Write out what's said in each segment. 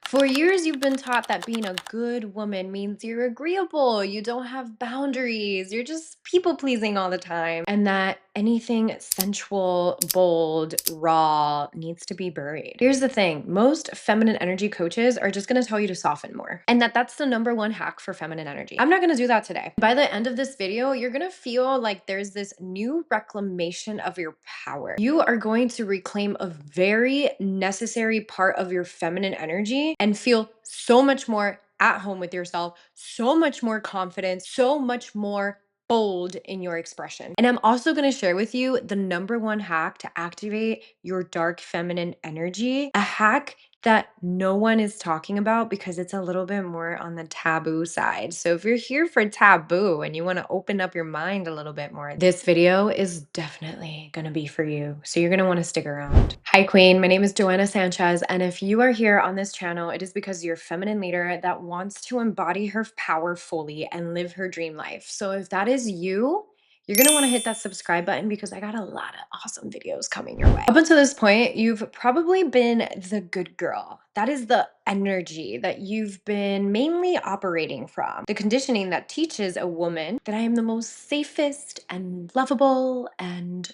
For years, you've been taught that being a good woman means you're agreeable, you don't have boundaries, you're just people pleasing all the time, and that anything sensual, bold, raw needs to be buried. Here's the thing, most feminine energy coaches are just gonna tell you to soften more, and that's the number one hack for feminine energy. I'm not gonna do that today. By the end of this video, you're gonna feel like there's this new reclamation of your power. You are going to reclaim a very necessary part of your feminine energy and feel so much more at home with yourself, so much more confidence, so much more bold in your expression. And I'm also going to share with you the number one hack to activate your dark feminine energy, a hack that no one is talking about because it's a little bit more on the taboo side. So if you're here for taboo and you want to open up your mind a little bit more, this video is definitely going to be for you. So you're going to want to stick around. Hi Queen, my name is Joanna Sanchez, and if you are here on this channel, it is because you're a feminine leader that wants to embody her power fully and live her dream life. So if that is you, you're gonna wanna hit that subscribe button because I got a lot of awesome videos coming your way. Up until this point, you've probably been the good girl. That is the energy that you've been mainly operating from. The conditioning that teaches a woman that I am the most safest and lovable and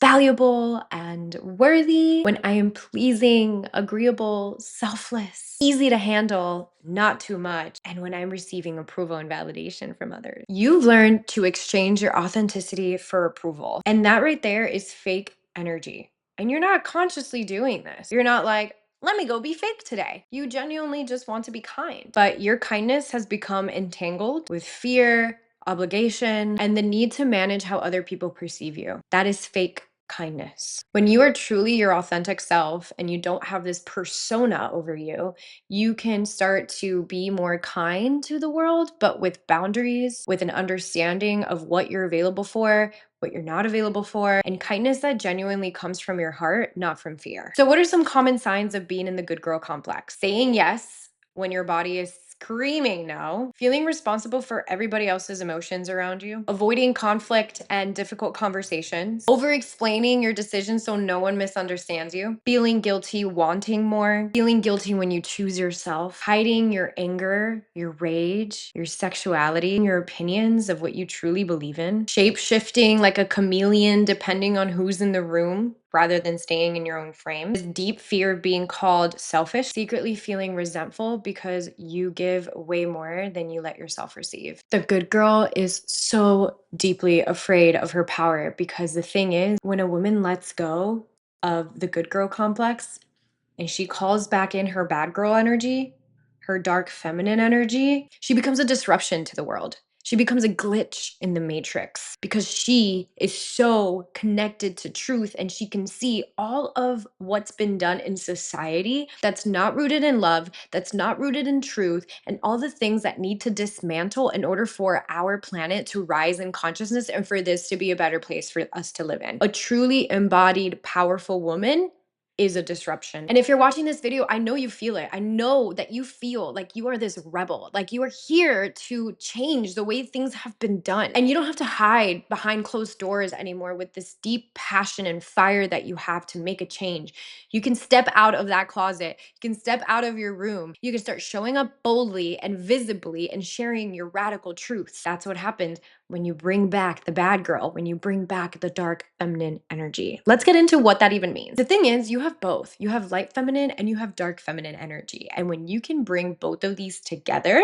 valuable and worthy when I am pleasing, agreeable, selfless, easy to handle, not too much, and when I'm receiving approval and validation from others. You've learned to exchange your authenticity for approval. And that right there is fake energy. And you're not consciously doing this. You're not like, let me go be fake today. You genuinely just want to be kind. But your kindness has become entangled with fear, obligation, and the need to manage how other people perceive you. That is fake kindness. When you are truly your authentic self and you don't have this persona over you, you can start to be more kind to the world, but with boundaries, with an understanding of what you're available for, what you're not available for, and kindness that genuinely comes from your heart, not from fear. So what are some common signs of being in the good girl complex? Saying yes when your body is screaming no, feeling responsible for everybody else's emotions around you, avoiding conflict and difficult conversations, over explaining your decisions so no one misunderstands you, feeling guilty, wanting more, feeling guilty when you choose yourself, hiding your anger, your rage, your sexuality, your opinions of what you truly believe in, shape shifting like a chameleon depending on who's in the room, rather than staying in your own frame. This deep fear of being called selfish, secretly feeling resentful because you give way more than you let yourself receive. The good girl is so deeply afraid of her power because the thing is, when a woman lets go of the good girl complex and she calls back in her bad girl energy, her dark feminine energy, she becomes a disruption to the world. She becomes a glitch in the matrix because she is so connected to truth and she can see all of what's been done in society that's not rooted in love, that's not rooted in truth, and all the things that need to dismantle in order for our planet to rise in consciousness and for this to be a better place for us to live in. A truly embodied, powerful woman is a disruption. And if you're watching this video, I know you feel it. I know that you feel like you are this rebel, like you are here to change the way things have been done. And you don't have to hide behind closed doors anymore with this deep passion and fire that you have to make a change. You can step out of that closet. You can step out of your room. You can start showing up boldly and visibly and sharing your radical truths. That's what happens when you bring back the bad girl, when you bring back the dark feminine energy. Let's get into what that even means. The thing is, you have both. You have light feminine and you have dark feminine energy. And when you can bring both of these together,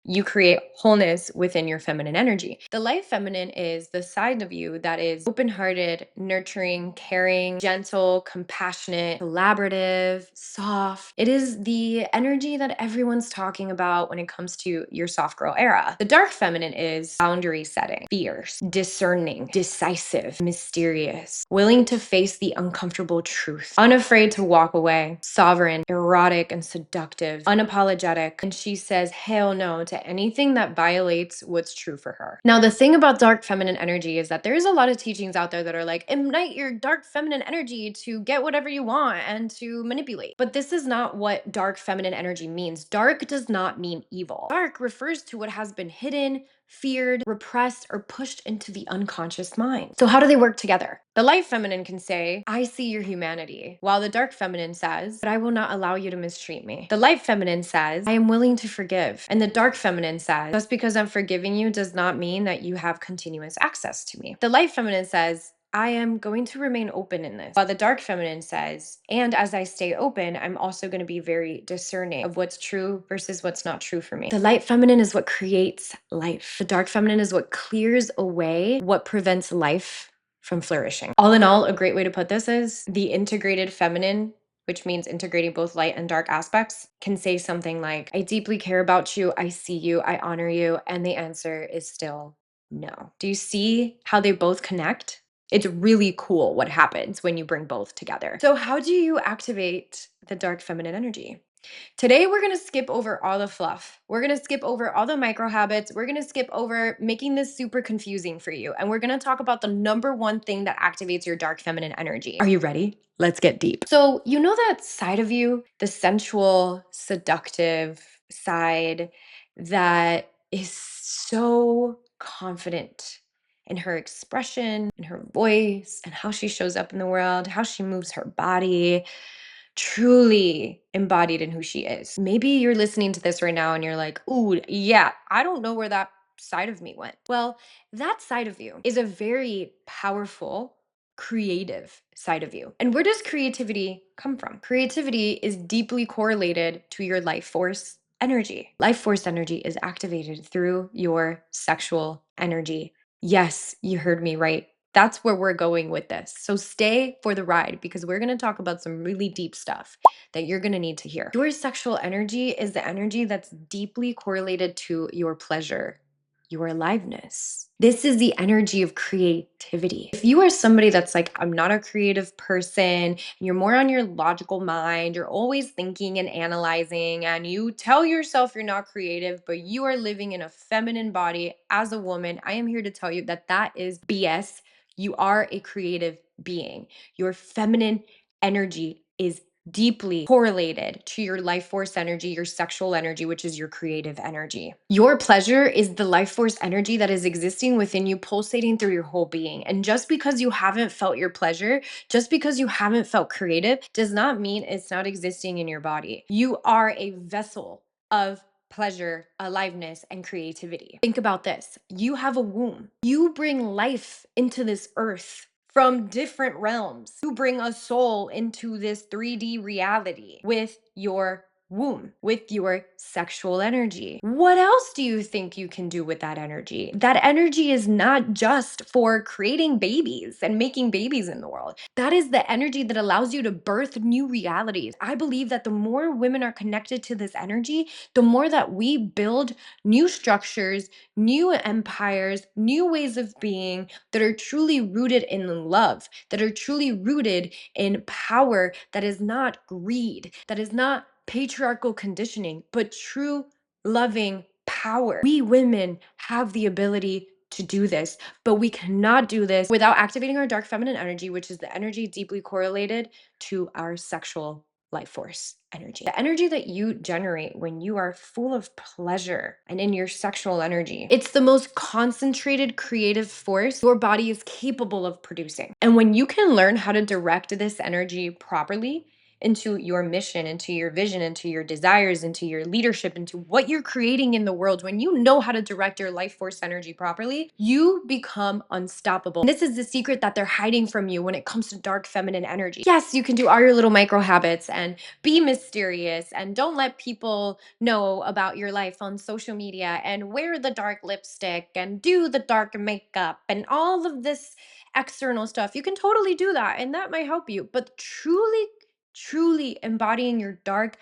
you create wholeness within your feminine energy. The light feminine is the side of you that is open-hearted, nurturing, caring, gentle, compassionate, collaborative, soft. It is the energy that everyone's talking about when it comes to your soft girl era. The dark feminine is boundary setting, fierce, discerning, decisive, mysterious, willing to face the uncomfortable truth, unafraid to walk away, sovereign, erotic and seductive, unapologetic. And she says hell no to anything that violates what's true for her. Now, the thing about dark feminine energy is that there's a lot of teachings out there that are like, ignite your dark feminine energy to get whatever you want and to manipulate. But this is not what dark feminine energy means. Dark does not mean evil. Dark refers to what has been hidden, feared, repressed, or pushed into the unconscious mind. So, how do they work together? The light feminine can say, I see your humanity, while the dark feminine says, but I will not allow you to mistreat me. The light feminine says, I am willing to forgive. And the dark feminine says, just because I'm forgiving you does not mean that you have continuous access to me. The light feminine says, I am going to remain open in this. While the dark feminine says, and as I stay open, I'm also going to be very discerning of what's true versus what's not true for me. The light feminine is what creates life. The dark feminine is what clears away what prevents life from flourishing. All in all, a great way to put this is the integrated feminine, which means integrating both light and dark aspects, can say something like, I deeply care about you, I see you, I honor you, and the answer is still no. Do you see how they both connect? It's really cool what happens when you bring both together. So how do you activate the dark feminine energy? Today, we're going to skip over all the fluff. We're going to skip over all the micro habits. We're going to skip over making this super confusing for you. And we're going to talk about the number one thing that activates your dark feminine energy. Are you ready? Let's get deep. So, you know that side of you, the sensual, seductive side that is so confident in her expression, in her voice, and how she shows up in the world, how she moves her body, truly embodied in who she is. Maybe you're listening to this right now and you're like, ooh, yeah, I don't know where that side of me went. Well, that side of you is a very powerful, creative side of you. And where does creativity come from? Creativity is deeply correlated to your life force energy. Life force energy is activated through your sexual energy. Yes, you heard me right. That's where we're going with this. So stay for the ride because we're going to talk about some really deep stuff that you're going to need to hear. Your sexual energy is the energy that's deeply correlated to your pleasure, your aliveness. This is the energy of creativity. If you are somebody that's like, I'm not a creative person, and you're more on your logical mind, you're always thinking and analyzing, and you tell yourself you're not creative, but you are living in a feminine body as a woman, I am here to tell you that that is BS. You are a creative being. Your feminine energy is deeply correlated to your life force energy, your sexual energy, which is your creative energy. Your pleasure is the life force energy that is existing within you, pulsating through your whole being. And just because you haven't felt your pleasure, just because you haven't felt creative, does not mean it's not existing in your body. You are a vessel of pleasure, aliveness, and creativity. Think about this. You have a womb. You bring life into this earth from different realms. You bring a soul into this 3D reality with your womb, with your sexual energy. What else do you think you can do with that energy? That energy is not just for creating babies and making babies in the world. That is the energy that allows you to birth new realities. I believe that the more women are connected to this energy, the more that we build new structures, new empires, new ways of being that are truly rooted in love, that are truly rooted in power, that is not greed, that is not patriarchal conditioning, but true loving power. We women have the ability to do this, but we cannot do this without activating our dark feminine energy, which is the energy deeply correlated to our sexual life force energy. The energy that you generate when you are full of pleasure and in your sexual energy. It's the most concentrated creative force your body is capable of producing. And when you can learn how to direct this energy properly, into your mission, into your vision, into your desires, into your leadership, into what you're creating in the world, when you know how to direct your life force energy properly, you become unstoppable. And this is the secret that they're hiding from you when it comes to dark feminine energy. Yes, you can do all your little micro habits and be mysterious and don't let people know about your life on social media and wear the dark lipstick and do the dark makeup and all of this external stuff. You can totally do that and that might help you, but truly embodying your dark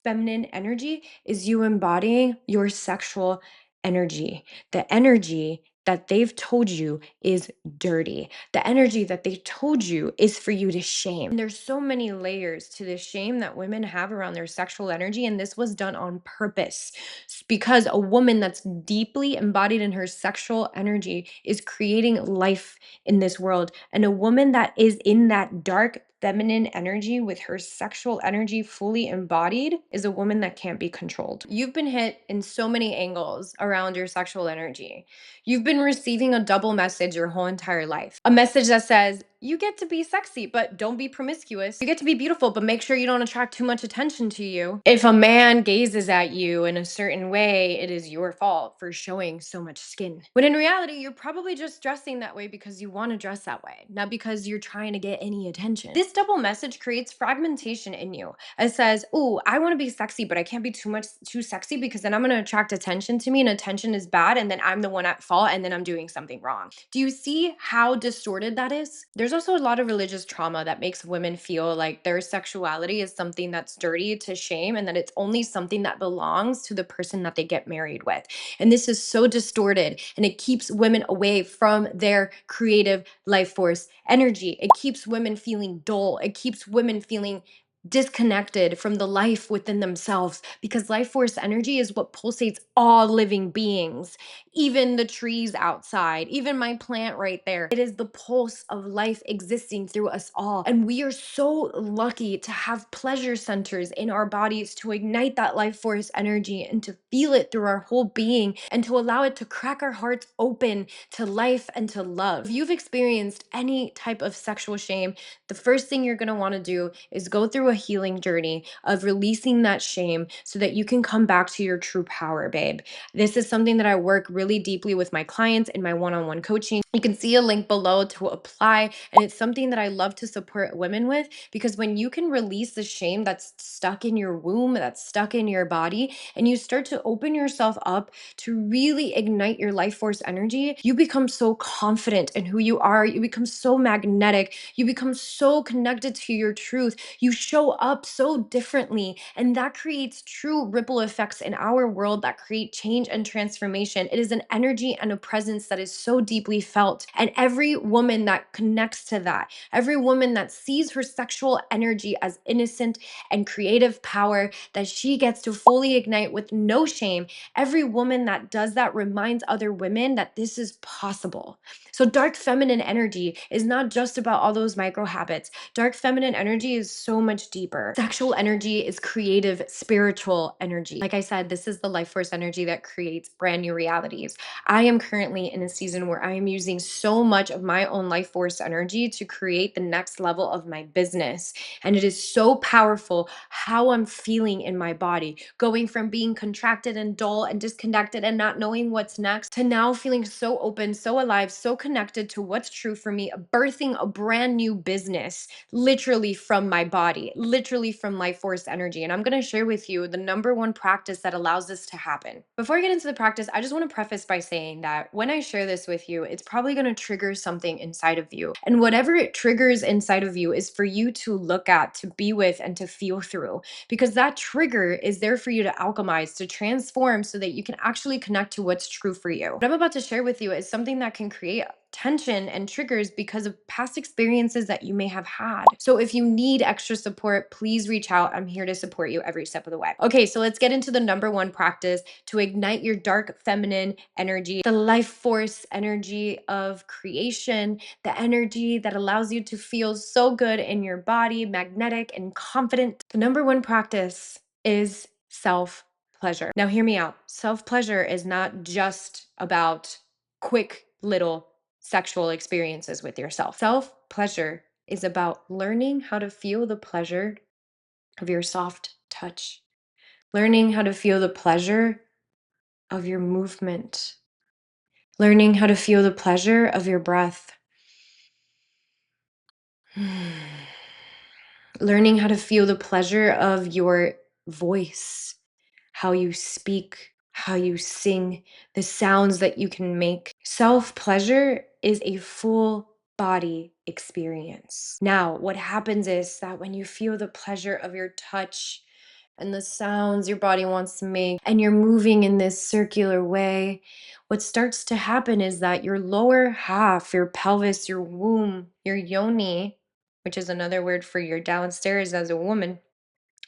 feminine energy is you embodying your sexual energy, the energy that they've told you is dirty. The energy that they told you is for you to shame. And there's so many layers to the shame that women have around their sexual energy. And this was done on purpose because a woman that's deeply embodied in her sexual energy is creating life in this world. And a woman that is in that dark feminine energy with her sexual energy fully embodied is a woman that can't be controlled. You've been hit in so many angles around your sexual energy. You've been receiving a double message your whole entire life. A message that says, you get to be sexy, but don't be promiscuous. You get to be beautiful, but make sure you don't attract too much attention to you. If a man gazes at you in a certain way, it is your fault for showing so much skin. When in reality, you're probably just dressing that way because you want to dress that way, not because you're trying to get any attention. This double message creates fragmentation in you. It says, "Oh, I want to be sexy, but I can't be too sexy because then I'm going to attract attention to me and attention is bad and then I'm the one at fault and then I'm doing something wrong." Do you see how distorted that is? There's also a lot of religious trauma that makes women feel like their sexuality is something that's dirty to shame and that it's only something that belongs to the person that they get married with. And this is so distorted and it keeps women away from their creative life force energy. It keeps women feeling dull. It keeps women feeling disconnected from the life within themselves because life force energy is what pulsates all living beings, even the trees outside, even my plant right there. It is the pulse of life existing through us all. And we are so lucky to have pleasure centers in our bodies to ignite that life force energy and to feel it through our whole being and to allow it to crack our hearts open to life and to love. If you've experienced any type of sexual shame, the first thing you're going to want to do is go through a healing journey of releasing that shame so that you can come back to your true power, babe. This is something that I work really deeply with my clients in my one-on-one coaching. You can see a link below to apply, and it's something that I love to support women with because when you can release the shame that's stuck in your womb, that's stuck in your body, and you start to open yourself up to really ignite your life force energy, you become so confident in who you are. You become so magnetic. You become so connected to your truth. You show up so differently, and that creates true ripple effects in our world that create change and transformation. It is an energy and a presence that is so deeply felt. And every woman that connects to that, every woman that sees her sexual energy as innocent and creative power that she gets to fully ignite with no shame, every woman that does that reminds other women that this is possible. So dark feminine energy is not just about all those micro habits. Dark feminine energy is so much deeper. Sexual energy is creative, spiritual energy. Like I said, this is the life force energy that creates brand new realities. I am currently in a season where I am using so much of my own life force energy to create the next level of my business. And it is so powerful how I'm feeling in my body, going from being contracted and dull and disconnected and not knowing what's next to now feeling so open, so alive, so connected to what's true for me, birthing a brand new business literally from my body, literally from life force energy. And I'm going to share with you the number one practice that allows this to happen. Before I get into the practice, I just want to preface by saying that when I share this with you, it's probably going to trigger something inside of you. And whatever it triggers inside of you is for you to look at, to be with, and to feel through. Because that trigger is there for you to alchemize, to transform so that you can actually connect to what's true for you. What I'm about to share with you is something that can create tension and triggers because of past experiences that you may have had. So if you need extra support, please reach out. I'm here to support you every step of the way. Okay, so let's get into the number one practice to ignite your dark feminine energy, the life force energy of creation, the energy that allows you to feel so good in your body, magnetic and confident. The number one practice is self pleasure. Now, hear me out. Self pleasure is not just about quick little sexual experiences with yourself. Self pleasure is about learning how to feel the pleasure of your soft touch, learning how to feel the pleasure of your movement, learning how to feel the pleasure of your breath, learning how to feel the pleasure of your voice, how you speak, how you sing, the sounds that you can make. Self pleasure is a full body experience. Now, what happens is that when you feel the pleasure of your touch, and the sounds your body wants to make, and you're moving in this circular way, what starts to happen is that your lower half, your pelvis, your womb, your yoni, which is another word for your downstairs as a woman,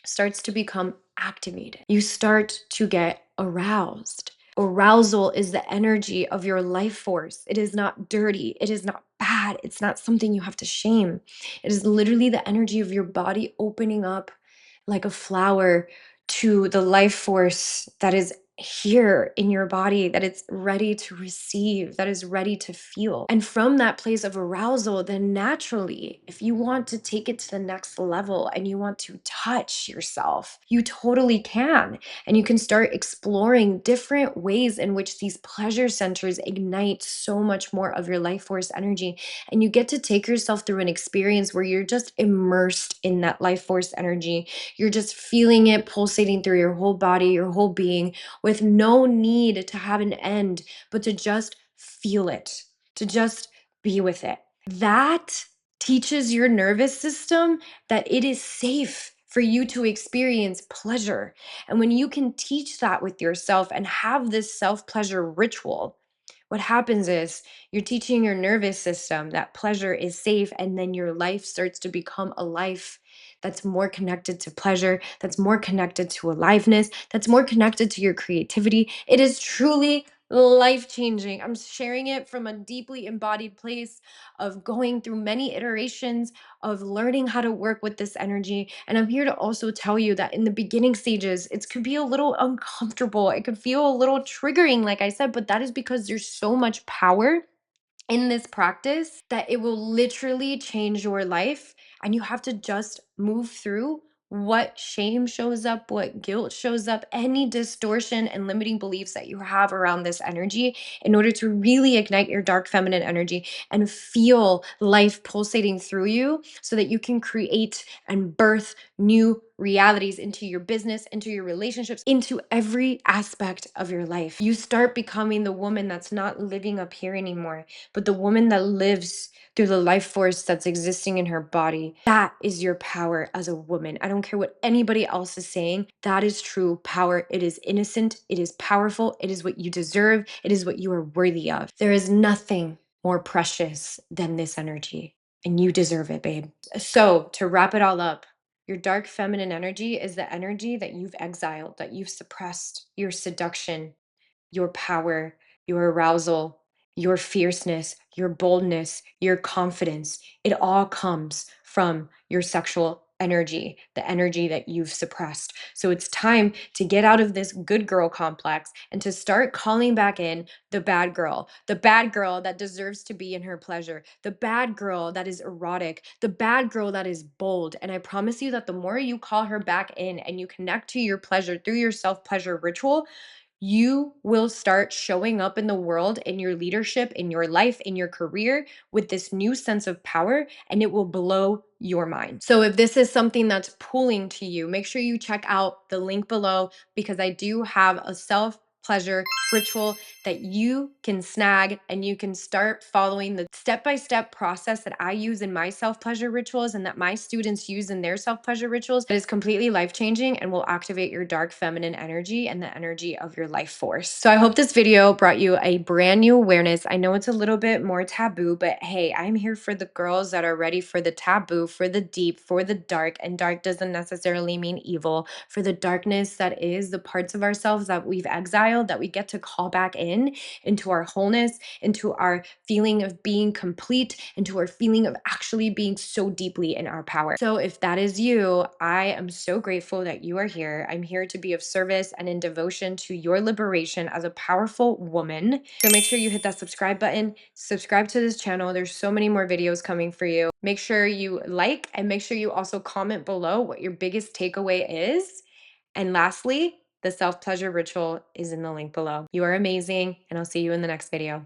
starts to become activated. You start to get aroused. Arousal is the energy of your life force. It is not dirty. It is not bad. It's not something you have to shame. It is literally the energy of your body opening up like a flower to the life force that is here in your body, that it's ready to receive, that is ready to feel. And from that place of arousal, then naturally, if you want to take it to the next level and you want to touch yourself, you totally can. And you can start exploring different ways in which these pleasure centers ignite so much more of your life force energy. And you get to take yourself through an experience where you're just immersed in that life force energy. You're just feeling it pulsating through your whole body, your whole being, with no need to have an end, but to just feel it, to just be with it. That teaches your nervous system that it is safe for you to experience pleasure. And when you can teach that with yourself and have this self pleasure ritual, what happens is you're teaching your nervous system that pleasure is safe, and then your life starts to become a life that's more connected to pleasure, that's more connected to aliveness, that's more connected to your creativity. It is truly life changing. I'm sharing it from a deeply embodied place of going through many iterations of learning how to work with this energy. And I'm here to also tell you that in the beginning stages, it could be a little uncomfortable. It could feel a little triggering, like I said, but that is because there's so much power in this practice that it will literally change your life. And you have to just move through what shame shows up, what guilt shows up, any distortion and limiting beliefs that you have around this energy in order to really ignite your dark feminine energy and feel life pulsating through you so that you can create and birth new realities into your business, into your relationships, into every aspect of your life. You start becoming the woman that's not living up here anymore, but the woman that lives through the life force that's existing in her body. That is your power as a woman. I don't care what anybody else is saying. That is true power. It is innocent. It is powerful. It is what you deserve. It is what you are worthy of. There is nothing more precious than this energy, and you deserve it, babe. So, to wrap it all up, your dark feminine energy is the energy that you've exiled, that you've suppressed, your seduction, your power, your arousal, your fierceness, your boldness, your confidence. It all comes from your sexual energy, the energy that you've suppressed. So it's time to get out of this good girl complex and to start calling back in the bad girl that deserves to be in her pleasure, the bad girl that is erotic, the bad girl that is bold. And I promise you that the more you call her back in and you connect to your pleasure through your self pleasure ritual, you will start showing up in the world, in your leadership, in your life, in your career with this new sense of power, and it will blow your mind. So, if this is something that's pulling to you, make sure you check out the link below because I do have a self pleasure ritual that you can snag and you can start following the step-by-step process that I use in my self-pleasure rituals and that my students use in their self-pleasure rituals. That is completely life-changing and will activate your dark feminine energy and the energy of your life force. So I hope this video brought you a brand new awareness. I know it's a little bit more taboo, but hey, I'm here for the girls that are ready for the taboo, for the deep, for the dark, and dark doesn't necessarily mean evil, for the darkness that is the parts of ourselves that we've exiled, that we get to call back in into our wholeness, into our feeling of being complete, into our feeling of actually being so deeply in our power. So if that is you, I am so grateful that you are here. I'm here to be of service and in devotion to your liberation as a powerful woman. So make sure you hit that subscribe button, subscribe to this channel. There's so many more videos coming for you. Make sure you like and make sure you also comment below what your biggest takeaway is. And lastly, the self pleasure ritual is in the link below. You are amazing, and I'll see you in the next video.